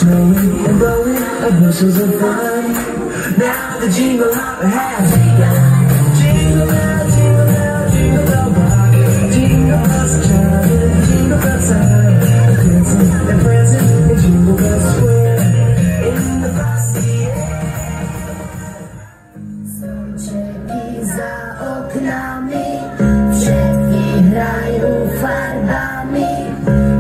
Snowing and blowing like whistles of fun. Now the jingle hopper has begun. Jingle bell, jingle bell, jingle bell rock. Jingle bells are chiming, jingle bell time. Dancing and prancing in Jingle Bell Square in the frosty air. Sączeki za oknami, wszystkie grają farbami.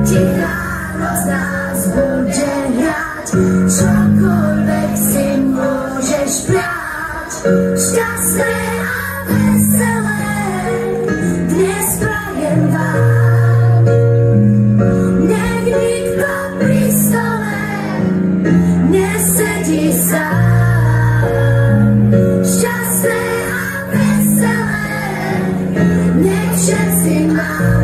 Cicha noc nas będzie grać, cokolwiek syn może śpiać. Szczęsne a wesele dnie sprawię wam. Niech nikt przy stole nie siedzi sam. Szczęsne a wesele niech wszyscy mają.